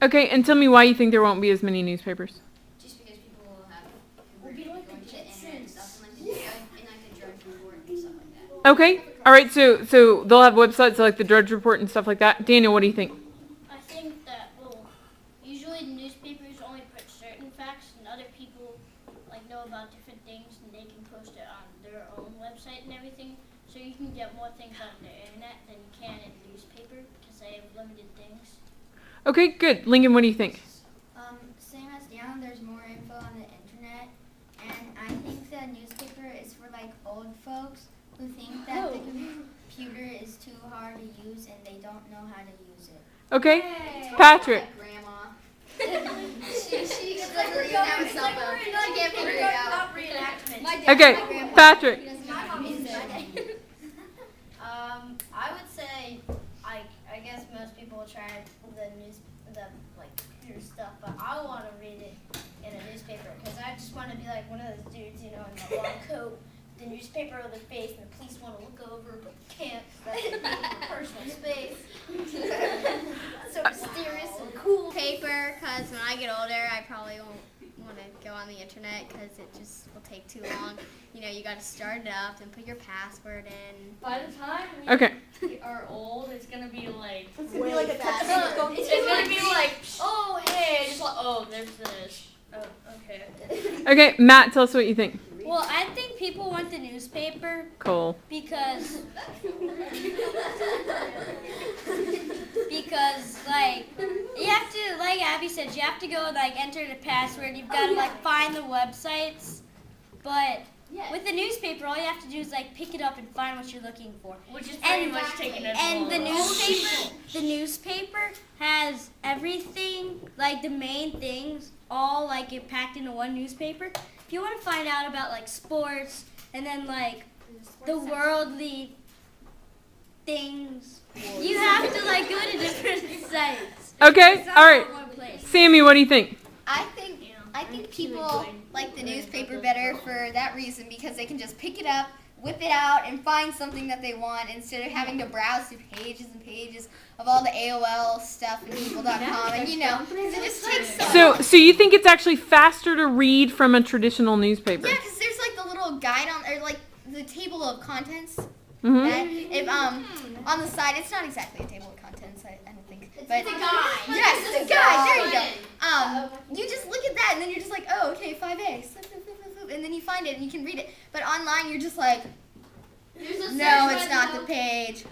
Okay, and tell me why you think there won't be as many newspapers. Just because people will have going to the internet and stuff and like the Drudge Report and stuff like that. Okay, all right. So they'll have websites like the Drudge Report and stuff like that. Daniel, what do you think? I think that usually the newspapers only put certain facts, and other people like know about different things, and they can post it on their own website and everything. So you can get more things on the internet than you can in the newspaper because they have limited things. Okay, good. Lincoln, what do you think? Same as Dan, there's more info on the internet, and I think the newspaper is for like old folks who think that the computer is too hard to use and they don't know how to use it. Okay, Hey, Patrick. Grandma. she gets like reading out her cell phone. She can't figure it out. Okay, Patrick. I would say, I guess most people will try the computer stuff, but I want to read it in a newspaper because I just want to be like one of those dudes, in the long coat, the newspaper over their face, and the police want to look over, but they can't. That's personal space. So mysterious and cool. Paper, because when I get older, I probably won't want to go on the internet because it just will take too long. You got to start it up and put your password in. By the time we are old, it's gonna be like It's gonna be like a text. it's gonna be like, oh hey, just like, oh there's this. Oh okay. Okay, Matt, tell us what you think. Well, I think people want the newspaper Cole. because like you have to, like Abby said, you have to go enter the password. You've got to find the websites, but with the newspaper, all you have to do is pick it up and find what you're looking for. Which is pretty much taking it. And the newspaper has everything, the main things, all packed into one newspaper. If you want to find out about sports and then the worldly things, you have to go to different sites. Okay, all right. One place. Sammy, what do you think? I think people like the newspaper better for that reason because they can just pick it up, whip it out, and find something that they want instead of having to browse through pages and pages of all the AOL stuff and people.com and because it just takes So you think it's actually faster to read from a traditional newspaper? Yeah, because there's the little guide or the table of contents. Mm-hmm. That if on the side, it's not exactly a table of contents, I don't think. But It's a guide. Yes, it's a guide. There you go. You just look at that and then you're just like, oh, okay, 5A, and then you find it and you can read it. But online, you're just like, no, it's not the page.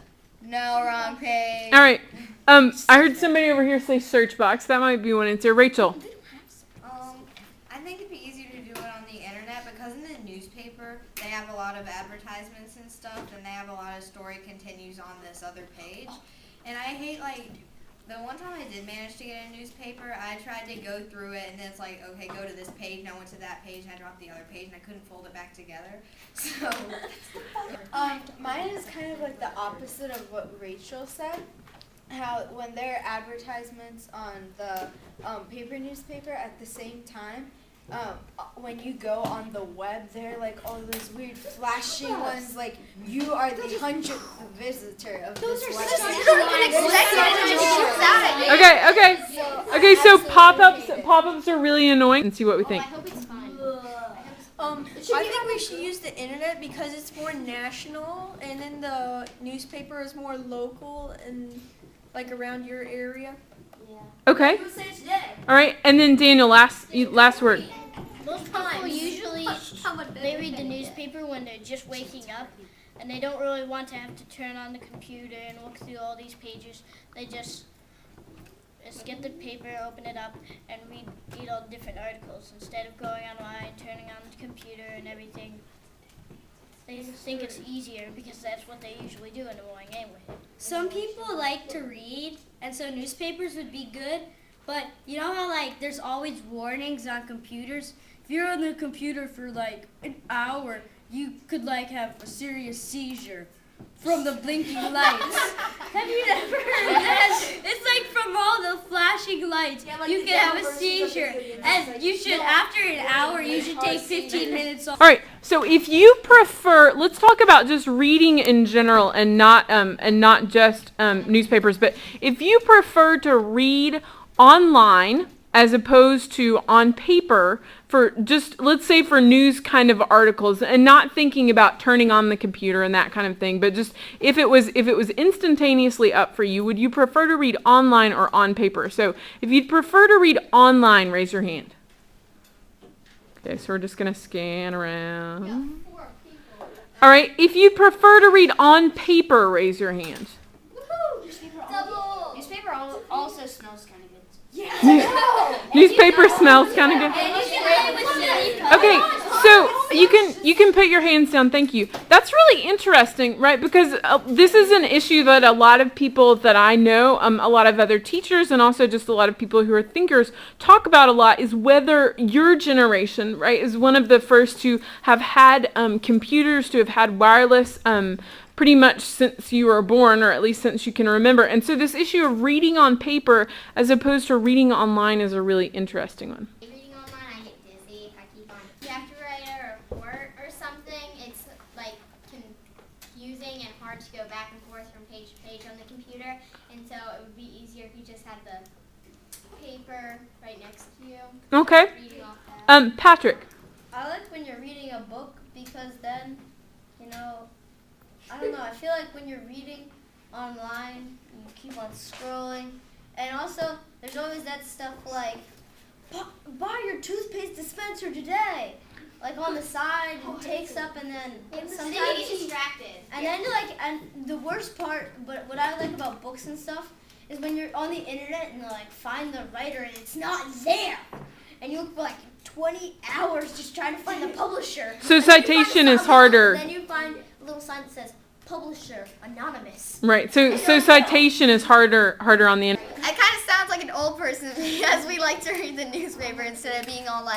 No, wrong page. All right. I heard somebody over here say search box. That might be one answer. Rachel. I think it'd be easier to do it on the internet because in the newspaper they have a lot of advertisements and stuff, and they have a lot of story continues on this other page. And I hate the one time I did manage to get a newspaper, I tried to go through it, and then it's like, okay, go to this page, and I went to that page, and I dropped the other page, and I couldn't fold it back together. So, mine is kind of the opposite of what Rachel said. How when there are advertisements on the paper newspaper at the same time, when you go on the web, they're all those weird flashing ones, you are the 100th visitor of this website. Okay, so pop-ups are really annoying. And see what we think. I hope it's fine. I think we should use the internet because it's more national, and then the newspaper is more local and around your area. Okay. All right, and then Daniel, last word. Most people usually they read the newspaper when they're just waking up, and they don't really want to have to turn on the computer and look through all these pages. They just get the paper, open it up, and read all the different articles instead of going online, turning on the computer and everything. They think it's easier because that's what they usually do in the morning anyway. Some people like to read, and so newspapers would be good, but you know how there's always warnings on computers? If you're on the computer for an hour, you could have a serious seizure from the blinking lights. Have you never heard that? It's from all the flashing lights. You can have a seizure. And you should, after an hour, you should take 15 minutes off. All right. So if you prefer, let's talk about just reading in general and not just newspapers. But if you prefer to read online as opposed to on paper for just, let's say, for news kind of articles, and not thinking about turning on the computer and that kind of thing, but just if it was instantaneously up for you, would you prefer to read online or on paper? So if you'd prefer to read online, raise your hand. Okay, so we're just going to scan around. All right, if you prefer to read on paper, raise your hand. Newspaper also smells kind of good. Newspaper smells kind of good. Okay, so you can put your hands down. Thank you. That's really interesting, right? Because this is an issue that a lot of people that I know, a lot of other teachers, and also just a lot of people who are thinkers talk about a lot. Is whether your generation, right, is one of the first to have had computers, to have had wireless. Pretty much since you were born, or at least since you can remember. And so this issue of reading on paper as opposed to reading online is a really interesting one. Reading online, I get dizzy if I keep on. You have to write a report or something. It's like confusing and hard to go back and forth from page to page on the computer. And so it would be easier if you just had the paper right next to you. Okay. Reading off that. Patrick. I like when you're reading a book because then, I don't know, I feel like when you're reading online, you keep on scrolling. And also, there's always that stuff like, buy your toothpaste dispenser today. Like on the side, it takes up and then sometimes you get distracted. And then and the worst part, but what I like about books and stuff, is when you're on the internet and find the writer and it's not there. And you look for 20 hours just trying to find the publisher. So citation is harder. And then you find a little sign that says, Publisher Anonymous. Right. So citation is harder on the internet. It kind of sounds like an old person because we like to read the newspaper instead of being all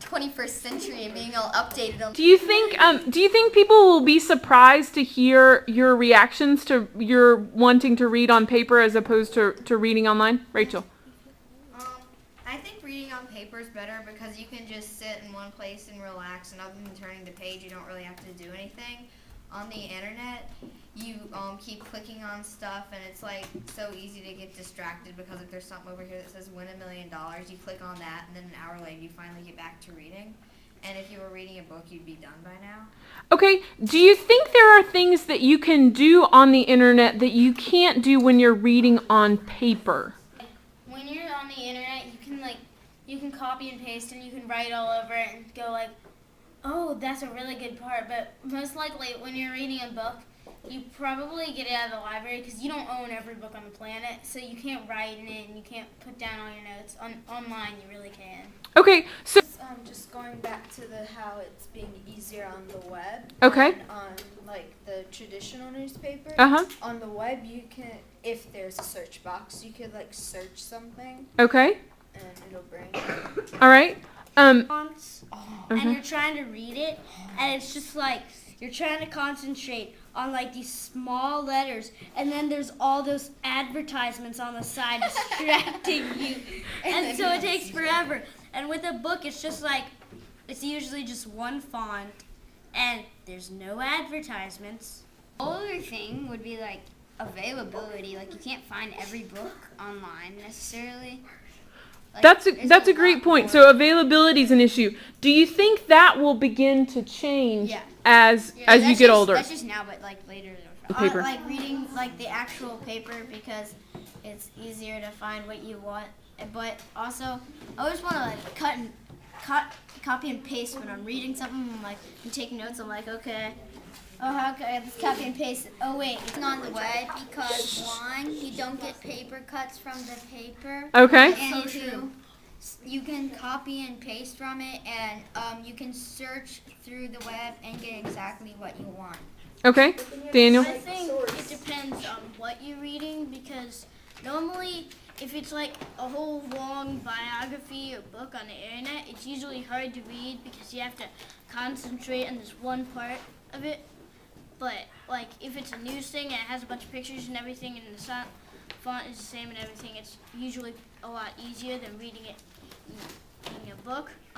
21st century and being all updated on. Do you think people will be surprised to hear your reactions to your wanting to read on paper as opposed to reading online? Rachel. I think reading on paper is better because you can just sit in one place and relax, and other than turning the page, you don't really have to do anything. On the internet, you keep clicking on stuff, and it's so easy to get distracted because if there's something over here that says win $1 million, you click on that, and then an hour later you finally get back to reading. And if you were reading a book, you'd be done by now. Okay, do you think there are things that you can do on the internet that you can't do when you're reading on paper? When you're on the internet, you can copy and paste and you can write all over it and go oh, that's a really good part, but most likely when you're reading a book, you probably get it out of the library because you don't own every book on the planet, so you can't write in it and you can't put down all your notes. Online, you really can. Okay, so just going back to how it's being easier on the web. Okay. And on the traditional newspaper. On the web, you can, if there's a search box, you could search something. Okay. And it'll bring it. All right. And you're trying to read it, and it's just you're trying to concentrate on these small letters, and then there's all those advertisements on the side distracting you, and so it takes forever. And with a book, it's just it's usually just one font, and there's no advertisements. Other thing would be availability. You can't find every book online necessarily. That's a great point. So availability is an issue. Do you think that will begin to change as you get older? That's just now, but later. Paper. Reading the actual paper because it's easier to find what you want. But also, I always want to copy and paste when I'm reading something. I'm taking notes. I'm okay. Oh, okay, let's copy and paste it. Oh, wait. It's not on the web because, one, you don't get paper cuts from the paper. Okay. And two, you can copy and paste from it, and you can search through the web and get exactly what you want. Okay. Daniel? I think it depends on what you're reading because normally if it's a whole long biography or book on the internet, it's usually hard to read because you have to concentrate on this one part of it. But if it's a news thing and it has a bunch of pictures and everything and the font is the same and everything, it's usually a lot easier than reading it in a book.